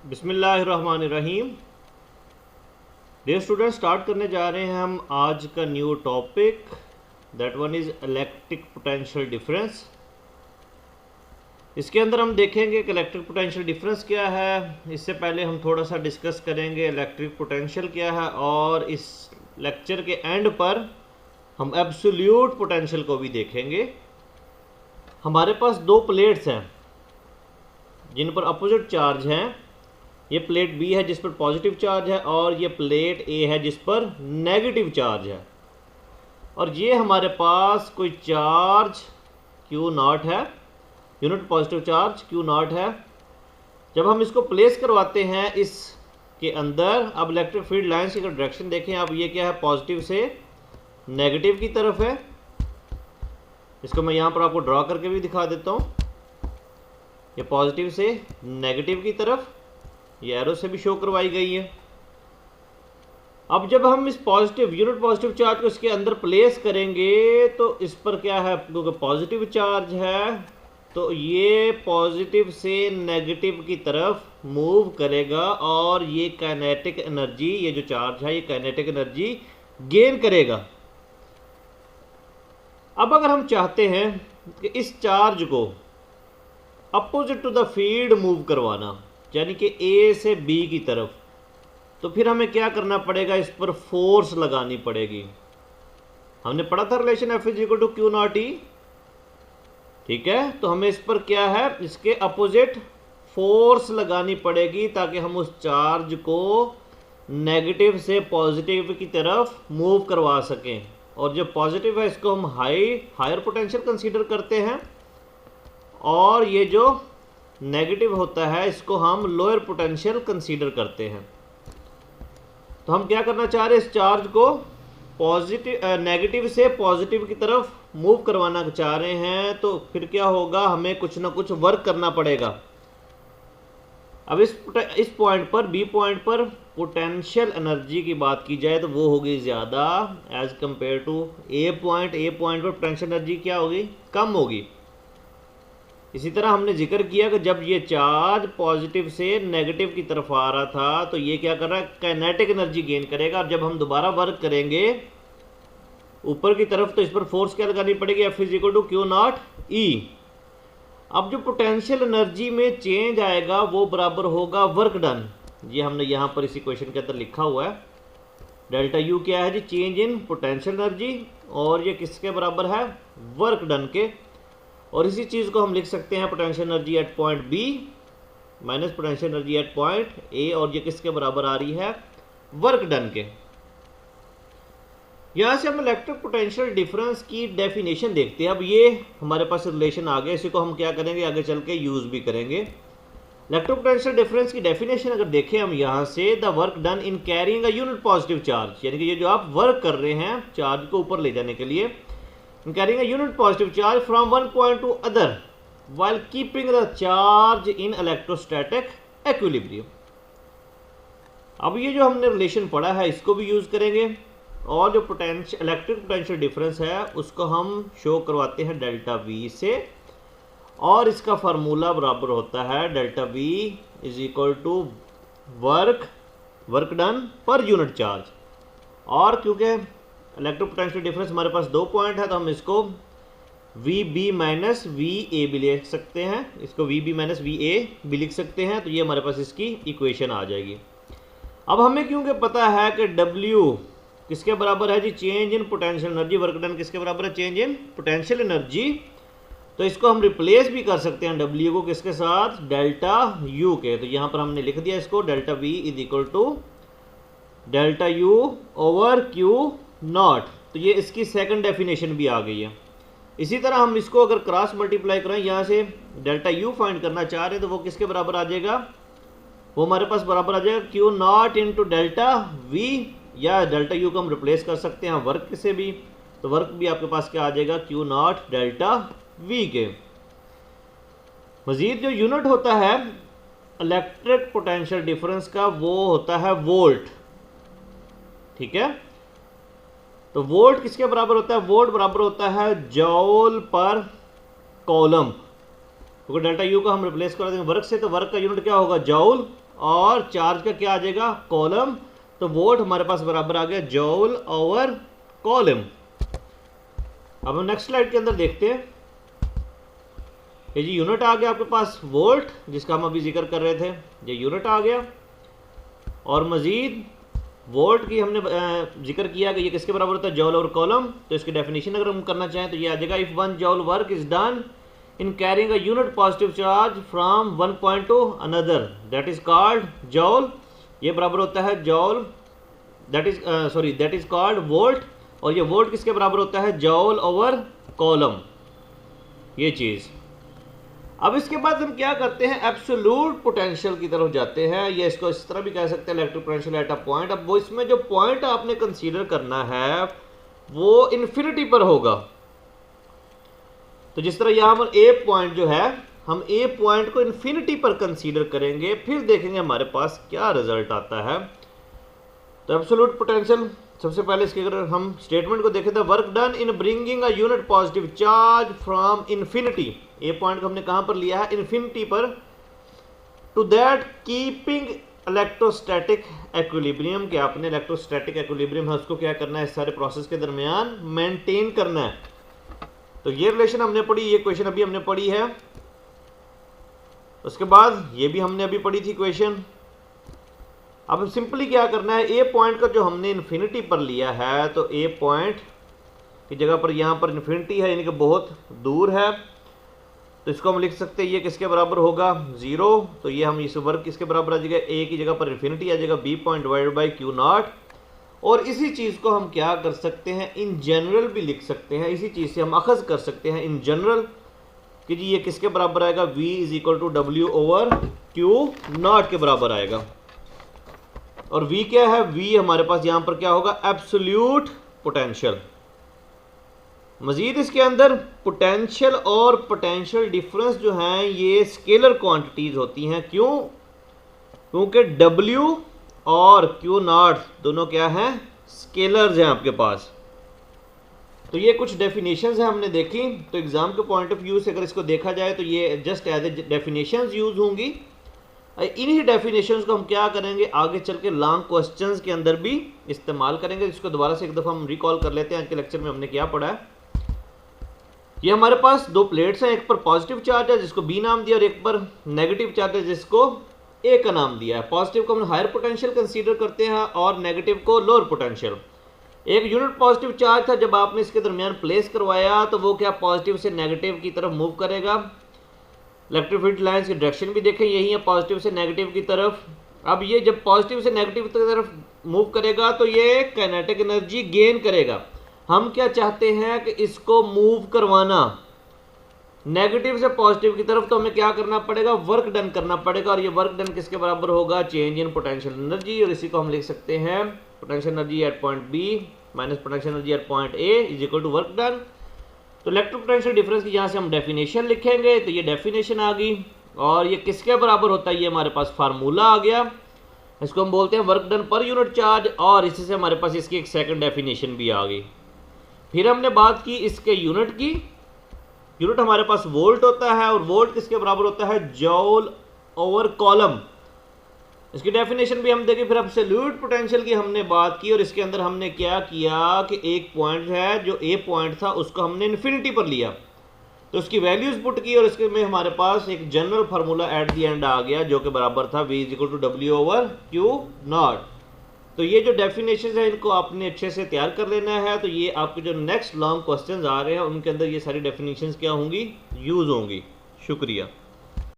बिस्मिल्लाहिर्रहमानिर्रहीम। Dear student, start करने जा रहे हैं हम आज का new topic. That one is electric potential difference. इसके अंदर हम देखेंगे कि इलेक्ट्रिक पोटेंशियल डिफरेंस क्या है। इससे पहले हम थोड़ा सा डिस्कस करेंगे इलेक्ट्रिक पोटेंशियल क्या है, और इस लेक्चर के एंड पर हम एब्सोल्यूट पोटेंशियल को भी देखेंगे। हमारे पास दो प्लेट्स हैं जिन पर अपोजिट चार्ज हैं। ये प्लेट बी है जिस पर पॉजिटिव चार्ज है, और ये प्लेट ए है जिस पर नेगेटिव चार्ज है। और ये हमारे पास कोई चार्ज क्यू नॉट है, unit positive charge Q not है। जब हम इसको प्लेस करवाते हैं इसके अंदर, अब इलेक्ट्रिक फील्ड लाइन्स की अगर डायरेक्शन देखें, अब ये क्या है, पॉजिटिव से नेगेटिव की तरफ है। इसको मैं यहाँ पर आपको ड्रॉ करके भी दिखा देता हूँ। ये पॉजिटिव से नेगेटिव की तरफ, ये एरो से भी शो करवाई गई है। अब जब हम इस पॉजिटिव यूनिट पॉजिटिव चार्ज को इसके अंदर प्लेस करेंगे तो इस पर क्या है, क्योंकि पॉजिटिव चार्ज है तो ये पॉजिटिव से नेगेटिव की तरफ मूव करेगा, और ये काइनेटिक एनर्जी, ये जो चार्ज है ये काइनेटिक एनर्जी गेन करेगा। अब अगर हम चाहते हैं कि इस चार्ज को opposite to the field move करवाना, यानी कि ए से बी की तरफ, तो फिर हमें क्या करना पड़ेगा, इस पर फोर्स लगानी पड़ेगी। हमने पढ़ा था relation F is equal to Q not E, ठीक है। तो हमें इस पर क्या है, इसके अपोजिट फोर्स लगानी पड़ेगी ताकि हम उस चार्ज को नेगेटिव से पॉजिटिव की तरफ मूव करवा सकें। और जो पॉजिटिव है इसको हम हायर पोटेंशियल कंसीडर करते हैं, और ये जो नेगेटिव होता है इसको हम लोअर पोटेंशियल कंसीडर करते हैं। तो हम क्या करना चाह रहे हैं, इस चार्ज को नेगेटिव से पॉजिटिव की तरफ मूव करवाना चाह रहे हैं। तो फिर क्या होगा, हमें कुछ ना कुछ वर्क करना पड़ेगा। अब इस पॉइंट पर, बी पॉइंट पर पोटेंशियल एनर्जी की बात की जाए तो वो होगी ज़्यादा as compare to A point. A point पर पोटेंशियल एनर्जी क्या होगी, कम होगी। इसी तरह हमने जिक्र किया कि जब ये चार्ज पॉजिटिव से नेगेटिव की तरफ आ रहा था तो ये क्या कर रहा है, काइनेटिक एनर्जी गेन करेगा। और जब हम दोबारा वर्क करेंगे ऊपर की तरफ तो इस पर फोर्स क्या लगानी पड़ेगी, F is equal to Q not E. अब जो पोटेंशियल एनर्जी में चेंज आएगा वो बराबर होगा वर्क डन। ये हमने यहाँ पर इस इक्वेशन के अंदर लिखा हुआ है। डेल्टा यू क्या है जी, चेंज इन पोटेंशियल एनर्जी, और ये किसके बराबर है, वर्क डन के। और इसी चीज़ को हम लिख सकते हैं potential energy at point B minus potential energy at point A, और ये किसके बराबर आ रही है, वर्क डन के। यहाँ से हम इलेक्ट्रिक पोटेंशियल डिफरेंस की डेफिनेशन देखते हैं। अब ये हमारे पास रिलेशन आ गया, इसी को हम क्या करेंगे, आगे चल के यूज़ भी करेंगे। इलेक्ट्रिक पोटेंशियल डिफरेंस की डेफिनेशन अगर देखें हम यहाँ से, the work done in carrying a unit positive charge, यानी कि ये जो आप वर्क कर रहे हैं चार्ज को ऊपर ले जाने के लिए, carrying a unit positive charge from one point to other while keeping the charge in electrostatic equilibrium। अब ये जो हमने रिलेशन पढ़ा है इसको भी यूज करेंगे, और जो इलेक्ट्रिक पोटेंशियल डिफरेंस है उसको हम शो करवाते हैं डेल्टा वी से, और इसका फार्मूला बराबर होता है delta V is equal to work done पर यूनिट चार्ज। और क्योंकि इलेक्ट्रिक पोटेंशियल डिफरेंस हमारे पास दो पॉइंट है तो हम इसको V B minus V A भी लिख सकते हैं, इसको V B minus V A भी लिख सकते हैं। तो ये हमारे पास इसकी इक्वेशन आ जाएगी। अब हमें क्योंकि पता है कि W किसके बराबर है जी, change in potential energy, work done किसके बराबर है, चेंज इन पोटेंशियल एनर्जी। तो इसको हम रिप्लेस भी कर सकते हैं W को किसके साथ, डेल्टा U के। तो यहाँ पर हमने लिख दिया इसको delta V is equal to delta U over Q naught. तो ये इसकी सेकंड डेफिनेशन भी आ गई है। इसी तरह हम इसको अगर क्रॉस मल्टीप्लाई करें, यहाँ से डेल्टा यू फाइंड करना चाह रहे हैं तो वो किसके बराबर आ जाएगा, वो हमारे पास बराबर आ जाएगा Q not into delta we, या डेल्टा यू को हम रिप्लेस कर सकते हैं वर्क से भी, तो वर्क भी आपके पास क्या आ जाएगा, क्यू नॉट डेल्टा वी के। मजीद जो यूनिट होता है इलेक्ट्रिक पोटेंशियल डिफरेंस का वो होता है वोल्ट, ठीक है। तो वोल्ट किसके बराबर होता है, वोल्ट बराबर होता है जॉल पर कॉलम। क्योंकि डेल्टा यू को हम रिप्लेस कर देंगे वर्क से, तो वर्क का यूनिट क्या होगा, जॉल और चार्ज का क्या आ जाएगा, कॉलम। तो वोल्ट हमारे पास बराबर आ गया जॉल ओवर कॉलम। अब हम नेक्स्ट स्लाइड के अंदर देखते हैं। ये जी यूनिट आ गया आपके पास वोल्ट, जिसका हम अभी जिक्र कर रहे थे, ये यूनिट आ गया। और मजीद वोल्ट की हमने जिक्र किया कि ये किसके बराबर होता है, जॉल और कॉलम। तो इसकी डेफिनेशन अगर हम करना चाहें तो ये आ जाएगा, if 1 जॉल work is done in carrying a unit positive charge from one point two another, that is called जॉल। ये बराबर होता है जॉल, दैट इज कॉल्ड वोल्ट। और ये वोल्ट किसके बराबर होता है, जॉल ओवर कॉलम, ये चीज़। अब इसके बाद हम क्या करते हैं, एब्सोल्यूट पोटेंशियल की तरफ जाते हैं, या इसको इस तरह भी कह सकते हैं electric potential at a point. अब वो इसमें जो पॉइंट आपने कंसीडर करना है वो इन्फिनिटी पर होगा। तो जिस तरह यहाँ पर ए पॉइंट जो है, हम ए पॉइंट को इन्फिनिटी पर कंसीडर करेंगे, फिर देखेंगे हमारे पास क्या रिजल्ट आता है। तो एब्सोल्यूट पोटेंशियल, सबसे पहले इसके अगर हम स्टेटमेंट को देखें तो work done in bringing a unit positive charge from infinity, A point को हमने कहाँ पर लिया है, इन्फिनिटी पर, to that keeping electrostatic equilibrium, कि आपने इलेक्ट्रोस्टैटिक एक्विलिब्रियम है उसको क्या करना है, इस सारे प्रोसेस के दरमियान मेंटेन करना है। तो ये रिलेशन हमने पढ़ी, ये क्वेश्चन अभी हमने पढ़ी है। उसके बाद ये भी हमने अभी पढ़ी थी क्वेश्चन। अब हम सिंपली क्या करना है, ए पॉइंट का जो हमने इन्फिनिटी पर लिया है, तो ए पॉइंट की जगह पर यहाँ पर इन्फिनिटी है, यानी कि बहुत दूर है, तो इसको हम लिख सकते हैं ये किसके बराबर होगा, 0। तो ये हम इस वर्क किसके बराबर आ जाएगा, ए की जगह पर इन्फिनिटी आ जाएगा, B point divided by Q naught. और इसी चीज़ को हम क्या कर सकते हैं, इन जनरल भी लिख सकते हैं, इसी चीज़ से हम अखज़ कर सकते हैं इन जनरल कि जी ये किसके बराबर आएगा, V is equal to W over Q naught के बराबर आएगा। और V क्या है, V हमारे पास यहाँ पर क्या होगा, एब्सोल्यूट पोटेंशियल। मजीद इसके अंदर पोटेंशियल और पोटेंशियल डिफरेंस जो हैं ये स्केलर क्वांटिटीज़ होती हैं। क्यों, क्योंकि W और Q नॉट दोनों क्या हैं, स्केलर्स हैं आपके पास। तो ये कुछ डेफिनेशंस हैं हमने देखी। तो एग्जाम के पॉइंट ऑफ व्यू से अगर इसको देखा जाए तो ये just as a definitions use होंगी। इन्हीं डेफिनेशंस को हम क्या करेंगे, आगे चल के लॉन्ग क्वेश्चंस के अंदर भी इस्तेमाल करेंगे। इसको दोबारा से एक दफ़ा हम रिकॉल कर लेते हैं, आज के लेक्चर में हमने क्या पढ़ा है। ये हमारे पास दो प्लेट्स हैं, एक पर पॉजिटिव चार्ज है जिसको बी नाम दिया, और एक पर नेगेटिव चार्ज है जिसको ए का नाम दिया है। पॉजिटिव को हम हायर पोटेंशियल कंसीडर करते हैं और नेगेटिव को लोअर पोटेंशियल। एक यूनिट पॉजिटिव चार्ज था, जब आपने इसके दरमियान प्लेस करवाया तो वो क्या पॉजिटिव से नेगेटिव की तरफ मूव करेगा। इलेक्ट्रिक फील्ड लाइंस की डायरेक्शन भी देखें यही है, पॉजिटिव से नेगेटिव की तरफ। अब ये जब पॉजिटिव से नेगेटिव की तरफ मूव करेगा तो ये काइनेटिक एनर्जी गेन करेगा। हम क्या चाहते हैं कि इसको मूव करवाना नेगेटिव से पॉजिटिव की तरफ, तो हमें क्या करना पड़ेगा, वर्क डन करना पड़ेगा। और ये वर्क डन किसके बराबर होगा, चेंज इन पोटेंशियल एनर्जी। और इसी को हम लिख सकते हैं potential energy at point B minus potential energy at point A is equal to work done. तो इलेक्ट्रिक पोटेंशियल डिफरेंस की यहाँ से हम डेफिनेशन लिखेंगे, तो ये डेफिनेशन आ गई। और ये किसके बराबर होता है, ये हमारे पास फार्मूला आ गया, इसको हम बोलते हैं वर्क डन पर यूनिट चार्ज। और इसी से हमारे पास इसकी एक सेकंड डेफिनेशन भी आ गई। फिर हमने बात की इसके यूनिट की, यूनिट हमारे पास वोल्ट होता है, और वोल्ट किसके बराबर होता है, जॉल ओवर कॉलम। इसकी डेफिनेशन भी हम देखें। फिर एब्सोल्यूट पोटेंशियल की हमने बात की, और इसके अंदर हमने क्या किया कि एक पॉइंट है जो ए पॉइंट था उसको हमने इन्फिनिटी पर लिया, तो उसकी वैल्यूज पुट की, और इसके में हमारे पास एक general formula at the end आ गया जो कि बराबर था V is equal to W over Q not. तो ये जो डेफिनेशन है इनको आपने अच्छे से तैयार कर लेना है। तो ये आपके जो नेक्स्ट लॉन्ग क्वेश्चंस आ रहे हैं उनके अंदर ये सारी डेफिनेशंस क्या होंगी, यूज होंगी। शुक्रिया।